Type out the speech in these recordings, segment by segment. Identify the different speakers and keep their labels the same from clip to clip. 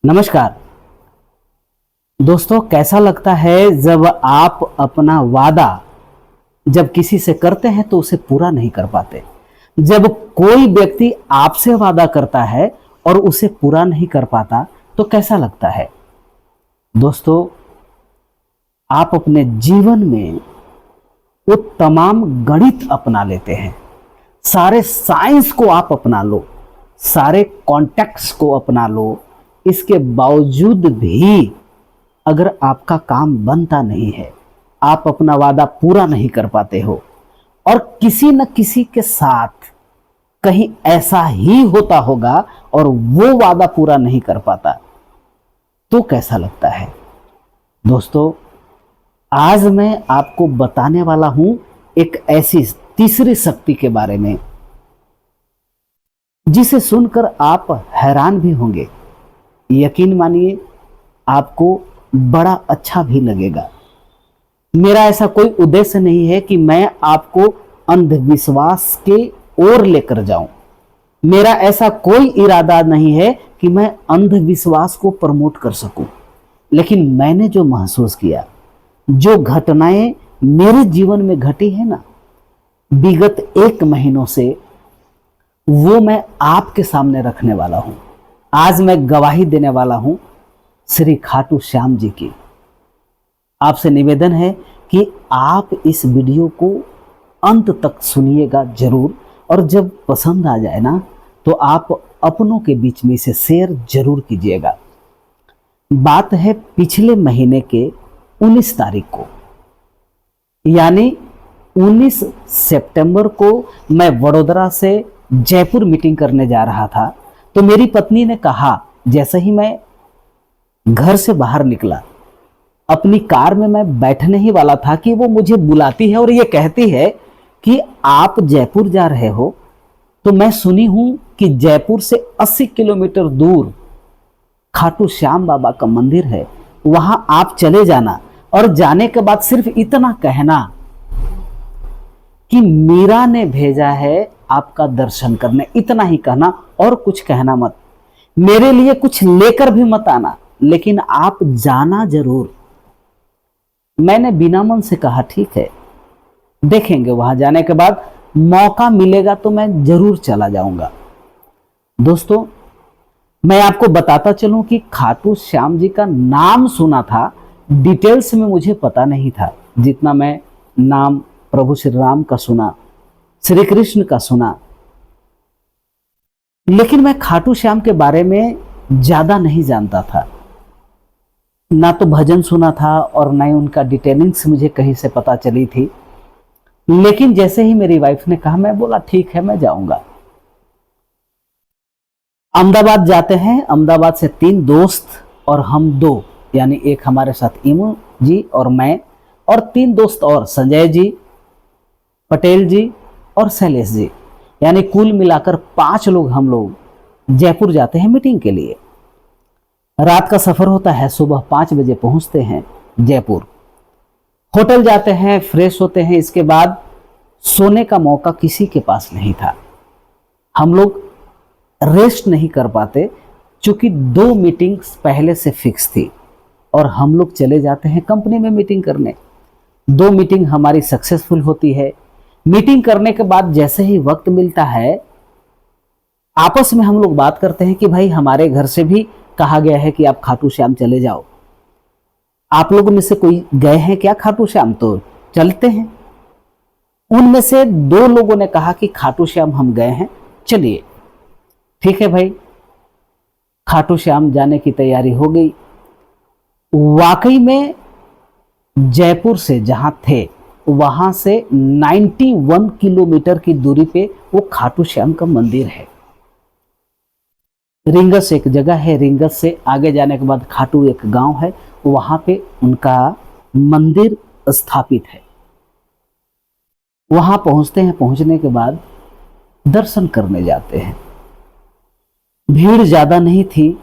Speaker 1: नमस्कार दोस्तों, कैसा लगता है जब आप अपना वादा जब किसी से करते हैं तो उसे पूरा नहीं कर पाते। जब कोई व्यक्ति आपसे वादा करता है और उसे पूरा नहीं कर पाता तो कैसा लगता है। दोस्तों, आप अपने जीवन में वो तमाम गणित अपना लेते हैं, सारे साइंस को आप अपना लो, सारे कॉन्टेक्ट्स को अपना लो, इसके बावजूद भी अगर आपका काम बनता नहीं है, आप अपना वादा पूरा नहीं कर पाते हो और किसी न किसी के साथ कहीं ऐसा ही होता होगा और वो वादा पूरा नहीं कर पाता, तो कैसा लगता है। दोस्तों, आज मैं आपको बताने वाला हूं एक ऐसी तीसरी शक्ति के बारे में जिसे सुनकर आप हैरान भी होंगे। यकीन मानिए, आपको बड़ा अच्छा भी लगेगा। मेरा ऐसा कोई उद्देश्य नहीं है कि मैं आपको अंधविश्वास के ओर लेकर जाऊं। मेरा ऐसा कोई इरादा नहीं है कि मैं अंधविश्वास को प्रमोट कर सकूं। लेकिन मैंने जो महसूस किया, जो घटनाएं मेरे जीवन में घटी है ना, विगत 1 महीनों से, वो मैं आपके सामने रखने वाला हूं। आज मैं गवाही देने वाला हूं श्री खाटू श्याम जी की। आपसे निवेदन है कि आप इस वीडियो को अंत तक सुनिएगा जरूर, और जब पसंद आ जाए ना तो आप अपनों के बीच में इसे शेयर जरूर कीजिएगा। बात है पिछले महीने के 19 तारीख को, यानी 19 सितंबर को मैं वडोदरा से जयपुर मीटिंग करने जा रहा था। तो मेरी पत्नी ने कहा, जैसे ही मैं घर से बाहर निकला, अपनी कार में मैं बैठने ही वाला था कि वो मुझे बुलाती है और ये कहती है कि आप जयपुर जा रहे हो। तो मैं सुनी हूं कि जयपुर से 80 किलोमीटर दूर खाटू श्याम बाबा का मंदिर है, वहां आप चले जाना और जाने के बाद सिर्फ इतना कहना कि मीरा ने भेजा है आपका दर्शन करने। इतना ही कहना और कुछ कहना मत। मेरे लिए कुछ लेकर भी मत आना, लेकिन आप जाना जरूर। मैंने बिना मन से कहा, ठीक है, देखेंगे, वहां जाने के बाद मौका मिलेगा तो मैं जरूर चला जाऊंगा। दोस्तों, मैं आपको बताता चलूं कि खाटू श्याम जी का नाम सुना था, डिटेल्स में मुझे पता नहीं था। जितना मैं नाम प्रभु श्री राम का सुना, श्री कृष्ण का सुना, लेकिन मैं खाटू श्याम के बारे में ज्यादा नहीं जानता था। ना तो भजन सुना था और ना ही उनका डिटेलिंग्स मुझे कहीं से पता चली थी। लेकिन जैसे ही मेरी वाइफ ने कहा, मैं बोला ठीक है, मैं जाऊंगा। अहमदाबाद जाते हैं। अहमदाबाद से 3 दोस्त और हम 2, यानी एक हमारे साथ इमू जी और मैं, और 3 दोस्त और, संजय जी, पटेल जी और शैलेश जी, यानी कुल मिलाकर 5 लोग हम लोग जयपुर जाते हैं मीटिंग के लिए। रात का सफर होता है, सुबह 5 बजे पहुंचते हैं जयपुर। होटल जाते हैं, फ्रेश होते हैं। इसके बाद सोने का मौका किसी के पास नहीं था। हम लोग रेस्ट नहीं कर पाते, क्योंकि 2 मीटिंग्स पहले से फिक्स थी और हम लोग चले जाते हैं कंपनी में मीटिंग करने। 2 मीटिंग हमारी सक्सेसफुल होती है। मीटिंग करने के बाद जैसे ही वक्त मिलता है, आपस में हम लोग बात करते हैं कि भाई, हमारे घर से भी कहा गया है कि आप खाटू श्याम चले जाओ। आप लोगों में से कोई गए हैं क्या खाटू श्याम? तो चलते हैं। उनमें से 2 लोगों ने कहा कि खाटू श्याम हम गए हैं, चलिए। ठीक है भाई, खाटू श्याम जाने की तैयारी हो गई। वाकई में जयपुर से जहां थे, वहां से 91 किलोमीटर की दूरी पे वो खाटू श्याम का मंदिर है। रिंगस एक जगह है, रिंगस से आगे जाने के बाद खाटू एक गांव है, वहां पे उनका मंदिर स्थापित है। वहां पहुंचते हैं। पहुंचने के बाद दर्शन करने जाते हैं। भीड़ ज्यादा नहीं थी,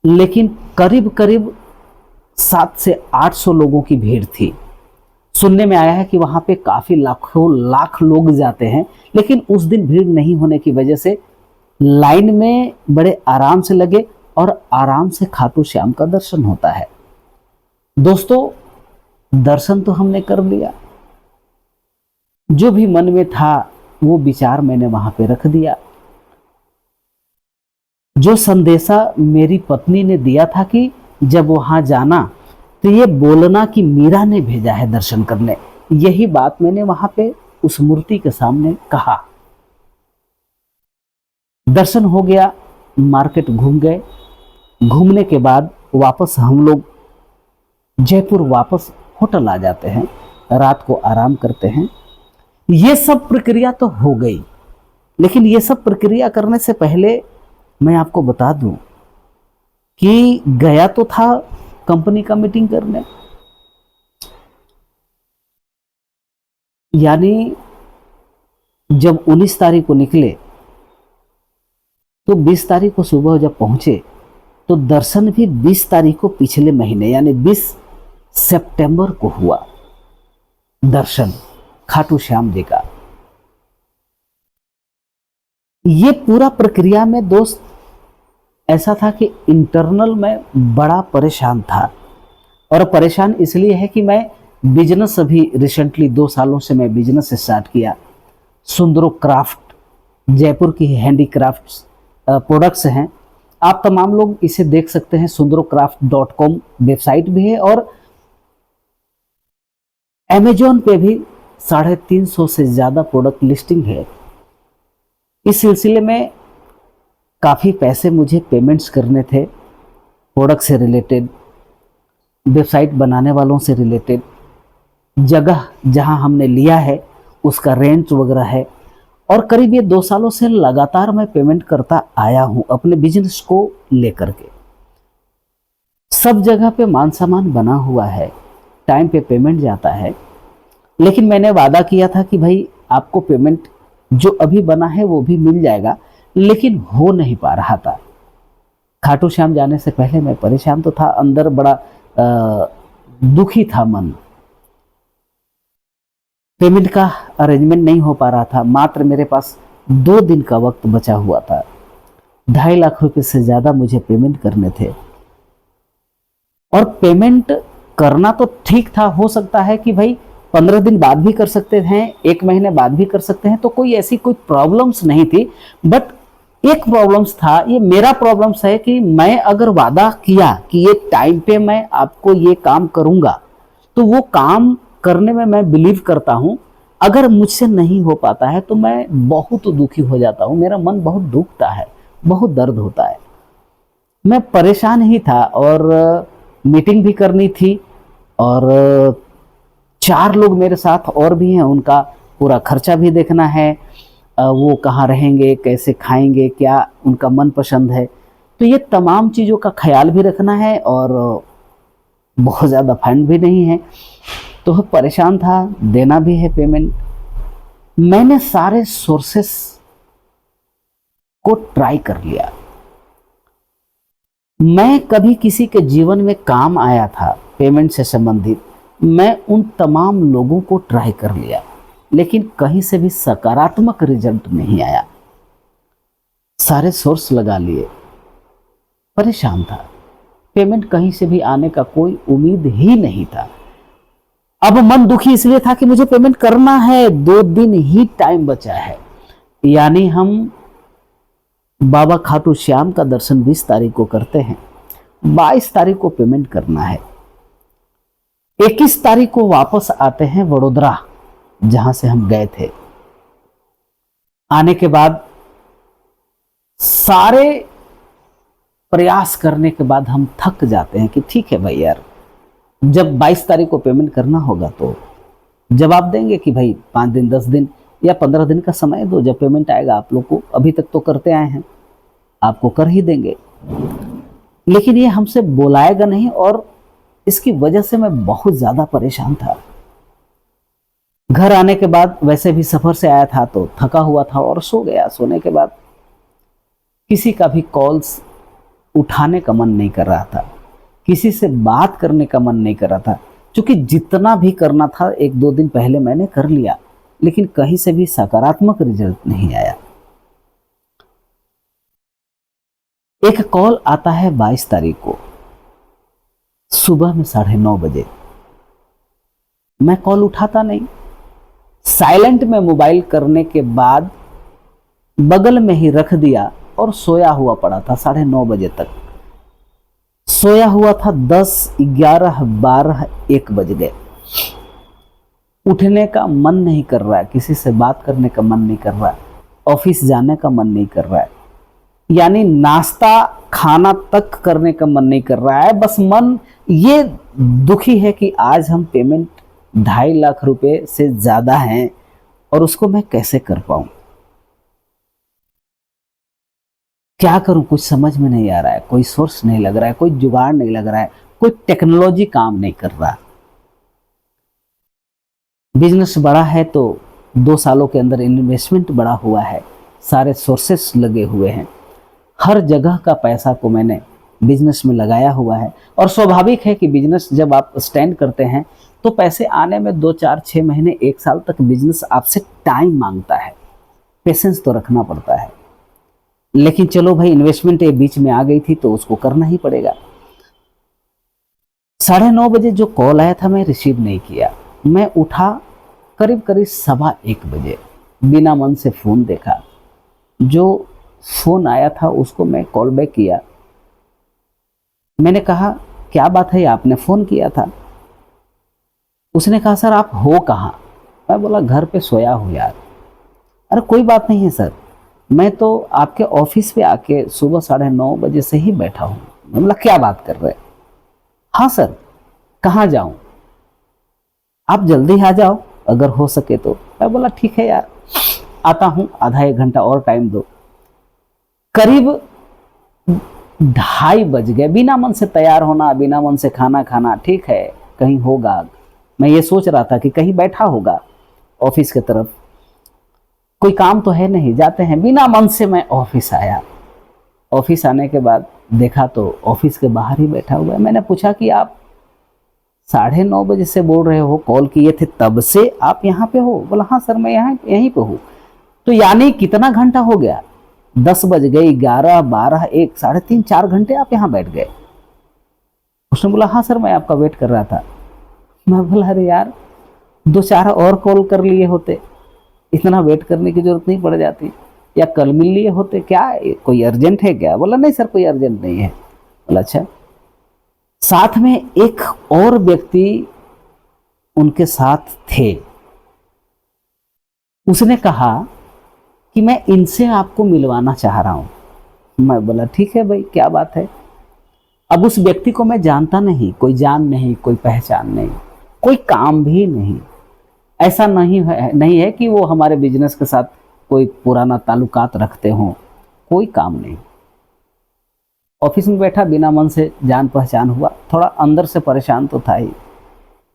Speaker 1: लेकिन करीब करीब 700 से 800 लोगों की भीड़ थी। सुनने में आया है कि वहां पे काफी लाखों लाख लोग जाते हैं, लेकिन उस दिन भीड़ नहीं होने की वजह से लाइन में बड़े आराम से लगे और आराम से खाटू श्याम का दर्शन होता है। दोस्तों, दर्शन तो हमने कर लिया, जो भी मन में था वो विचार मैंने वहां पे रख दिया। जो संदेशा मेरी पत्नी ने दिया था कि जब वहां जाना तो ये बोलना कि मीरा ने भेजा है दर्शन करने, यही बात मैंने वहां पे उस मूर्ति के सामने कहा। दर्शन हो गया, मार्केट घूम गए। घूमने के बाद वापस हम लोग जयपुर वापस होटल आ जाते हैं, रात को आराम करते हैं। ये सब प्रक्रिया तो हो गई, लेकिन ये सब प्रक्रिया करने से पहले मैं आपको बता दूं कि गया तो था कंपनी का मीटिंग करने, यानी जब 19 तारीख को निकले तो 20 तारीख को सुबह जब पहुंचे तो दर्शन भी 20 तारीख को पिछले महीने यानी 20 सितंबर को हुआ दर्शन खाटू श्याम जी का। ये पूरा प्रक्रिया में दोस्त ऐसा था कि इंटरनल में बड़ा परेशान था, और परेशान इसलिए है कि मैं बिजनेस अभी रिसेंटली 2 सालों से मैं बिजनेस स्टार्ट किया। सुंदरो क्राफ्ट, जयपुर की हैंडीक्राफ्ट्स प्रोडक्ट्स हैं। आप तमाम लोग इसे देख सकते हैं, sundarocraft.com वेबसाइट भी है और अमेजोन पे भी 350 से ज़्यादा प्रोडक्ट लिस्टिंग है। इस सिलसिले में काफ़ी पैसे मुझे पेमेंट्स करने थे, प्रोडक्ट से रिलेटेड, वेबसाइट बनाने वालों से रिलेटेड, जगह जहां हमने लिया है उसका रेंट वगैरह है, और करीब ये 2 सालों से लगातार मैं पेमेंट करता आया हूं अपने बिजनेस को लेकर के। सब जगह पे मान सम्मान बना हुआ है, टाइम पे पेमेंट जाता है, लेकिन मैंने वादा किया था कि भाई आपको पेमेंट जो अभी बना है वो भी मिल जाएगा, लेकिन हो नहीं पा रहा था। खाटू श्याम जाने से पहले मैं परेशान तो था, अंदर बड़ा दुखी था मन। पेमेंट का अरेंजमेंट नहीं हो पा रहा था। मात्र मेरे पास 2 दिन का वक्त बचा हुआ था। 2.5 लाख रुपए से ज़्यादा मुझे पेमेंट करने थे, और पेमेंट करना तो ठीक था, हो सकता है कि भाई 15 दिन बाद भी कर सकते हैं, 1 महीने बाद भी कर सकते हैं, तो कोई ऐसी कोई प्रॉब्लम्स नहीं थी। बट एक प्रॉब्लम्स था, ये मेरा प्रॉब्लम्स है कि मैं अगर वादा किया कि ये टाइम पे मैं आपको ये काम करूंगा, तो वो काम करने में मैं बिलीव करता हूं। अगर मुझसे नहीं हो पाता है तो मैं बहुत दुखी हो जाता हूं, मेरा मन बहुत दुखता है, बहुत दर्द होता है। मैं परेशान ही था, और मीटिंग भी करनी थी, और 4 लोग मेरे साथ और भी हैं, उनका पूरा खर्चा भी देखना है, वो कहाँ रहेंगे, कैसे खाएंगे, क्या उनका मन पसंद है, तो ये तमाम चीज़ों का ख्याल भी रखना है, और बहुत ज़्यादा फंड भी नहीं है, तो परेशान था, देना भी है पेमेंट। मैंने सारे सोर्सेस को ट्राई कर लिया। मैं कभी किसी के जीवन में काम आया था पेमेंट से संबंधित, मैं उन तमाम लोगों को ट्राई कर लिया, लेकिन कहीं से भी सकारात्मक रिजल्ट नहीं आया। सारे सोर्स लगा लिए, परेशान था, पेमेंट कहीं से भी आने का कोई उम्मीद ही नहीं था। अब मन दुखी इसलिए था कि मुझे पेमेंट करना है, 2 दिन ही टाइम बचा है, यानी हम बाबा खाटू श्याम का दर्शन 20 तारीख को करते हैं, 22 तारीख को पेमेंट करना है, 21 तारीख को वापस आते हैं वडोदरा जहां से हम गए थे। आने के बाद सारे प्रयास करने के बाद हम थक जाते हैं कि ठीक है भाई यार, जब 22 तारीख को पेमेंट करना होगा तो जवाब देंगे कि भाई 5 दिन 10 दिन या 15 दिन का समय दो, जब पेमेंट आएगा आप लोग को, अभी तक तो करते आए हैं, आपको कर ही देंगे। लेकिन ये हमसे बुलाएगा नहीं, और इसकी वजह से मैं बहुत ज़्यादा परेशान था। घर आने के बाद वैसे भी सफ़र से आया था तो थका हुआ था और सो गया। सोने के बाद किसी का भी कॉल्स उठाने का मन नहीं कर रहा था, किसी से बात करने का मन नहीं कर रहा था, क्योंकि जितना भी करना था 1-2 दिन पहले मैंने कर लिया, लेकिन कहीं से भी सकारात्मक रिजल्ट नहीं आया। एक कॉल आता है 22 तारीख को सुबह में 9:30 बजे। मैं कॉल उठाता नहीं, साइलेंट में मोबाइल करने के बाद बगल में ही रख दिया और सोया हुआ पड़ा था 9:30 बजे तक। सोया हुआ था, 10, 11, 12, 1 बज गए। उठने का मन नहीं कर रहा है, किसी से बात करने का मन नहीं कर रहा है, ऑफिस जाने का मन नहीं कर रहा है, यानी नाश्ता खाना तक करने का मन नहीं कर रहा है। बस मन ये दुखी है कि आज हम पेमेंट 2.5 लाख रुपए से ज्यादा हैं और उसको मैं कैसे कर पाऊं, क्या करूं, कुछ समझ में नहीं आ रहा है, कोई सोर्स नहीं लग रहा है, कोई जुगाड़ नहीं लग रहा है, कोई टेक्नोलॉजी काम नहीं कर रहा। बिजनेस बड़ा है तो 2 सालों के अंदर इन्वेस्टमेंट बड़ा हुआ है, सारे सोर्सेस लगे हुए हैं, हर जगह का पैसा को मैंने बिजनेस में लगाया हुआ है। और स्वाभाविक है कि बिजनेस जब आप स्टैंड करते हैं तो पैसे आने में 2, 4, 6 महीने 1 साल तक बिजनेस आपसे टाइम मांगता है, पेशेंस तो रखना पड़ता है। लेकिन चलो भाई, इन्वेस्टमेंट ये बीच में आ गई थी तो उसको करना ही पड़ेगा। 9:30 बजे जो कॉल आया था मैं रिसीव नहीं किया। मैं उठा करीब 1:15 बजे, बिना मन से फ़ोन देखा। जो फ़ोन आया था उसको मैं कॉल बैक किया। मैंने कहा क्या बात है, आपने फ़ोन किया था? उसने कहा सर आप हो कहाँ? मैं बोला घर पे सोया हूँ यार। अरे कोई बात नहीं है सर, मैं तो आपके ऑफिस पे आके सुबह 9:30 बजे से ही बैठा हूँ। मैं बोला क्या बात कर रहे हैं? हाँ सर, कहाँ जाऊँ? आप जल्दी आ जाओ अगर हो सके तो। मैं बोला ठीक है यार, आता हूँ, आधा 1 घंटा और टाइम दो। करीब 2:30 बज गए। बिना मन से तैयार होना, बिना मन से खाना खाना, ठीक है कहीं होगा, मैं ये सोच रहा था कि कहीं बैठा होगा ऑफिस की तरफ, कोई काम तो है नहीं, जाते हैं। बिना मन से मैं ऑफिस आया। ऑफिस आने के बाद देखा तो ऑफिस के बाहर ही बैठा हुआ है। मैंने पूछा कि आप 9:30 बजे से बोल रहे हो, कॉल किए थे तब से आप यहाँ पे हो? बोला हाँ सर मैं यहीं पे हूँ। तो यानी कितना घंटा हो गया? 10 बज गए, 11, 12, 1, 3.5, 4 घंटे आप यहाँ बैठ गए। उसने बोला हाँ सर मैं आपका वेट कर रहा था। मैं बोला अरे यार 2-4 और कॉल कर लिए होते, इतना वेट करने की जरूरत नहीं पड़ जाती, या कल मिल लिए होते, क्या कोई अर्जेंट है क्या? बोला नहीं सर कोई अर्जेंट नहीं है। बोला अच्छा। साथ में एक और व्यक्ति उनके साथ थे, उसने कहा कि मैं इनसे आपको मिलवाना चाह रहा हूं। मैं बोला ठीक है भाई क्या बात है। अब उस व्यक्ति को मैं जानता नहीं, कोई जान नहीं, कोई पहचान नहीं, कोई काम भी नहीं। ऐसा नहीं है कि वो हमारे बिजनेस के साथ कोई पुराना ताल्लुकात रखते हों, कोई काम नहीं। ऑफिस में बैठा, बिना मन से जान पहचान हुआ, थोड़ा अंदर से परेशान तो था ही,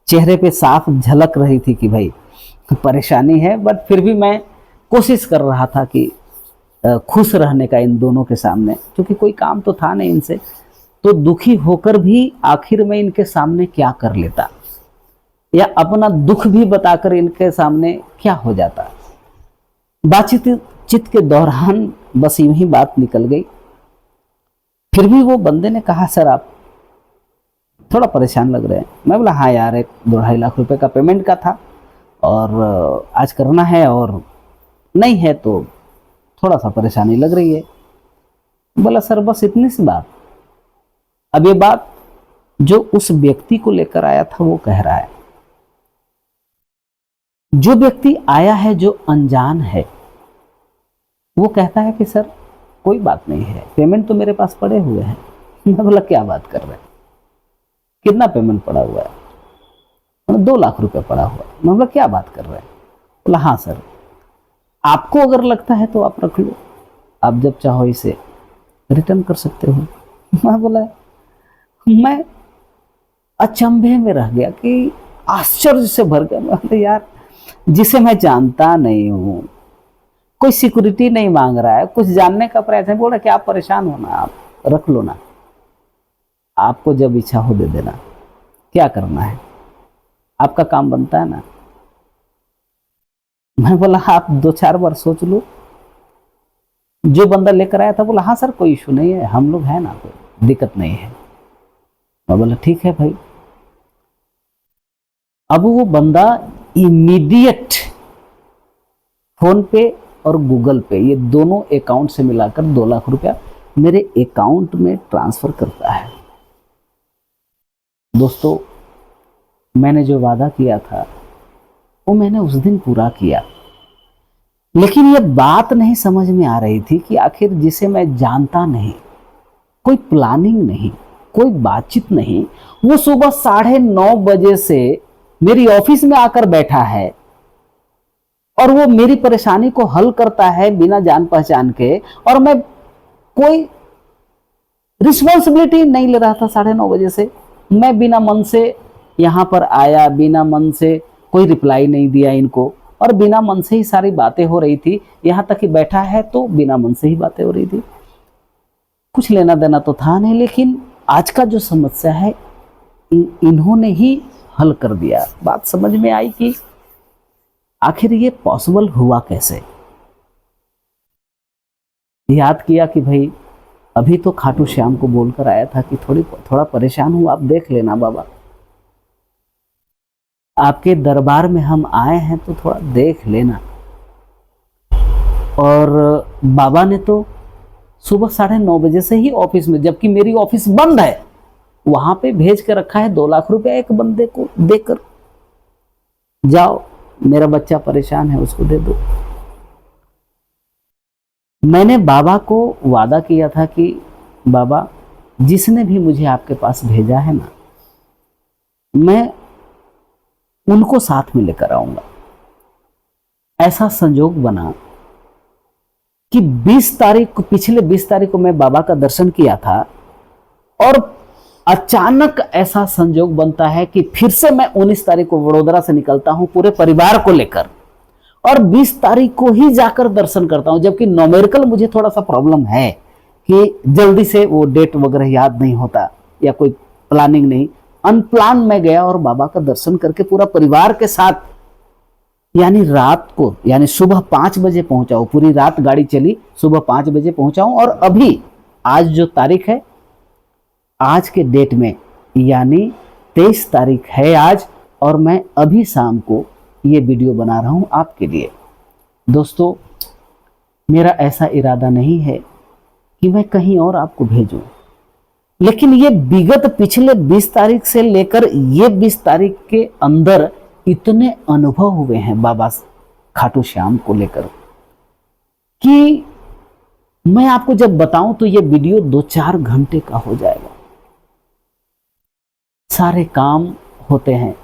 Speaker 1: चेहरे पे साफ झलक रही थी कि भाई परेशानी है, बट फिर भी मैं कोशिश कर रहा था कि खुश रहने का इन दोनों के सामने, क्योंकि कोई काम तो था नहीं इनसे। तो दुखी होकर भी आखिर में इनके सामने क्या कर लेता, या अपना दुख भी बताकर इनके सामने क्या हो जाता। बातचीत के दौरान बस यूं ही बात निकल गई। फिर भी वो बंदे ने कहा सर आप थोड़ा परेशान लग रहे हैं। मैं बोला हाँ यार, 1-2.5 लाख रुपए का पेमेंट का था और आज करना है, और नहीं है तो थोड़ा सा परेशानी लग रही है। बोला सर बस इतनी सी बात। अब ये बात जो उस व्यक्ति को लेकर आया था वो कह रहा है, जो व्यक्ति आया है जो अनजान है, वो कहता है कि सर कोई बात नहीं है, पेमेंट तो मेरे पास पड़े हुए हैं। मैं बोला क्या बात कर रहे हैं, कितना पेमेंट पड़ा हुआ है? 2 लाख रुपए पड़ा हुआ है। मैं बोला क्या बात कर रहे हैं? बोला हाँ सर, आपको अगर लगता है तो आप रख लो, आप जब चाहो इसे रिटर्न कर सकते हो। मैं बोला, मैं अचंभे में रह गया कि आश्चर्य से भर गया। मैं बोला यार, जिसे मैं जानता नहीं हूँ, कोई सिक्योरिटी नहीं मांग रहा है, कुछ जानने का प्रयास है, बोल रहा कि आप परेशान हो ना, आप रख लो ना, आपको जब इच्छा हो दे देना, क्या करना है, आपका काम बनता है ना। मैं बोला आप 2-4 बार सोच लो, जो बंदा लेकर आया था बोला हाँ सर कोई इशू नहीं है, हम लोग हैं ना, कोई दिक्कत नहीं है। मैं बोला ठीक है भाई। अब वो बंदा इमीडिएट फोन पे और गूगल पे ये दोनों अकाउंट से मिलाकर 2 लाख रुपया मेरे अकाउंट में ट्रांसफर करता है। दोस्तों, मैंने जो वादा किया था वो मैंने उस दिन पूरा किया, लेकिन ये बात नहीं समझ में आ रही थी कि आखिर जिसे मैं जानता नहीं, कोई प्लानिंग नहीं, कोई बातचीत नहीं, वो सुबह 9:30 बजे से मेरी ऑफिस में आकर बैठा है और वो मेरी परेशानी को हल करता है बिना जान पहचान के, और मैं कोई रिस्पॉन्सिबिलिटी नहीं ले रहा था। 9:30 बजे से मैं बिना मन से यहां पर आया, बिना मन से कोई रिप्लाई नहीं दिया इनको, और बिना मन से ही सारी बातें हो रही थी। यहां तक कि बैठा है तो बिना मन से ही बातें हो रही थी, कुछ लेना देना तो था नहीं। लेकिन आज का जो समस्या है इन्होंने ही हल कर दिया। बात समझ में आई कि आखिर ये पॉसिबल हुआ कैसे। याद किया कि भाई अभी तो खाटू श्याम को बोलकर आया था कि थोड़ा परेशान हूं, आप देख लेना बाबा, आपके दरबार में हम आए हैं तो थोड़ा देख लेना। और बाबा ने तो सुबह 9:30 बजे से ही ऑफिस में, जबकि मेरी ऑफिस बंद है, वहां पे भेज के रखा है 2 लाख रुपया एक बंदे को देकर, जाओ मेरा बच्चा परेशान है उसको दे दो। मैंने बाबा को वादा किया था कि बाबा जिसने भी मुझे आपके पास भेजा है ना, मैं उनको साथ में लेकर आऊंगा। ऐसा संजोग बना कि 20 तारीख को, पिछले 20 तारीख को मैं बाबा का दर्शन किया था, और अचानक ऐसा संजोग बनता है कि फिर से मैं 19 तारीख को वडोदरा से निकलता हूं पूरे परिवार को लेकर, और 20 तारीख को ही जाकर दर्शन करता हूं। जबकि न्यूमेरिकल मुझे थोड़ा सा प्रॉब्लम है कि जल्दी से वो डेट वगैरह याद नहीं होता या कोई प्लानिंग नहीं, अनप्लान में गया और बाबा का दर्शन करके पूरा परिवार के साथ, यानी रात को, यानी सुबह 5 बजे पहुंचाऊं, पूरी रात गाड़ी चली, सुबह 5 बजे पहुंचाऊं, और अभी आज जो तारीख है, आज के डेट में यानी 23 तारीख है आज, और मैं अभी शाम को ये वीडियो बना रहा हूं आपके लिए। दोस्तों, मेरा ऐसा इरादा नहीं है कि मैं कहीं और आपको भेजूं, लेकिन ये विगत पिछले 20 तारीख से लेकर ये 20 तारीख के अंदर इतने अनुभव हुए हैं बाबा खाटू श्याम को लेकर कि मैं आपको जब बताऊं तो ये वीडियो 2-4 घंटे का हो जाएगा। सारे काम होते हैं,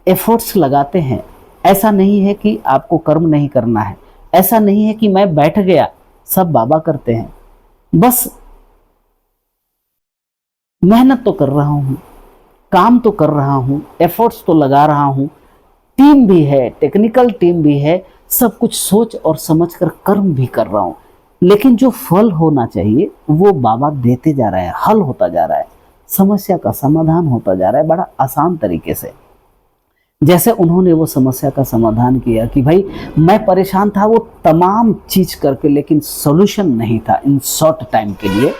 Speaker 1: एफर्ट्स लगाते हैं। ऐसा नहीं है कि आपको कर्म नहीं करना है, ऐसा नहीं है कि मैं बैठ गया, सब बाबा करते हैं। बस मेहनत तो कर रहा हूं, काम तो कर रहा हूं, एफर्ट्स तो लगा रहा हूं, टीम भी है, टेक्निकल टीम भी है, सब कुछ सोच और समझकर कर्म भी कर रहा हूं। लेकिन जो फल होना चाहिए वो बाबा देते जा रहे हैं, हल होता जा रहा है, समस्या का समाधान होता जा रहा है बड़ा आसान तरीके से। जैसे उन्होंने वो समस्या का समाधान किया कि भाई मैं परेशान था वो तमाम चीज करके, लेकिन सॉल्यूशन नहीं था इन शॉर्ट टाइम के लिए,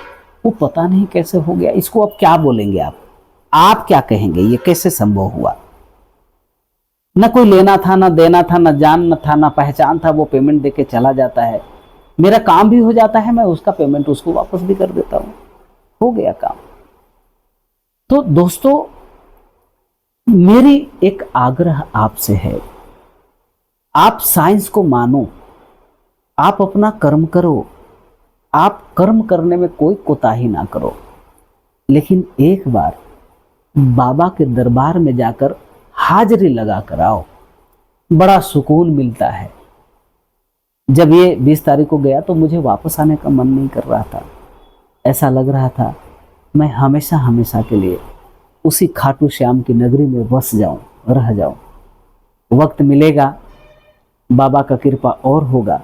Speaker 1: वो पता नहीं कैसे हो गया। इसको अब क्या बोलेंगे आप क्या कहेंगे, ये कैसे संभव हुआ? न कोई लेना था, न देना था, न जान न था, न पहचान था, वो पेमेंट देके चला जाता है, मेरा काम भी हो जाता है, मैं उसका पेमेंट उसको वापस भी कर देता हूं, हो गया काम। तो दोस्तों, मेरी एक आग्रह आपसे है, आप साइंस को मानो, आप अपना कर्म करो, आप कर्म करने में कोई कोताही ना करो, लेकिन एक बार बाबा के दरबार में जाकर हाजिरी लगा कर आओ, बड़ा सुकून मिलता है। जब ये 20 तारीख को गया तो मुझे वापस आने का मन नहीं कर रहा था, ऐसा लग रहा था मैं हमेशा हमेशा के लिए उसी खाटू श्याम की नगरी में बस जाऊं, रह जाऊं। वक्त मिलेगा, बाबा का कृपा और होगा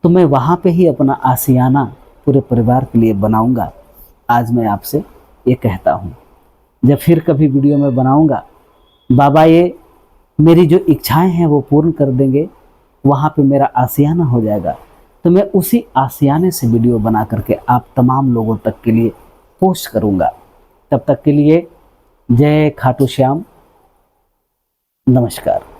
Speaker 1: तो मैं वहां पे ही अपना आशियाना पूरे परिवार के लिए बनाऊंगा। आज मैं आपसे ये कहता हूं, जब फिर कभी वीडियो में बनाऊंगा, बाबा ये मेरी जो इच्छाएं हैं वो पूर्ण कर देंगे, वहां पे मेरा आशियाना हो जाएगा। तो मैं उसी आशियाने से वीडियो बना करके आप तमाम लोगों तक के लिए पोस्ट करूंगा। तब तक के लिए जय खाटू श्याम, नमस्कार।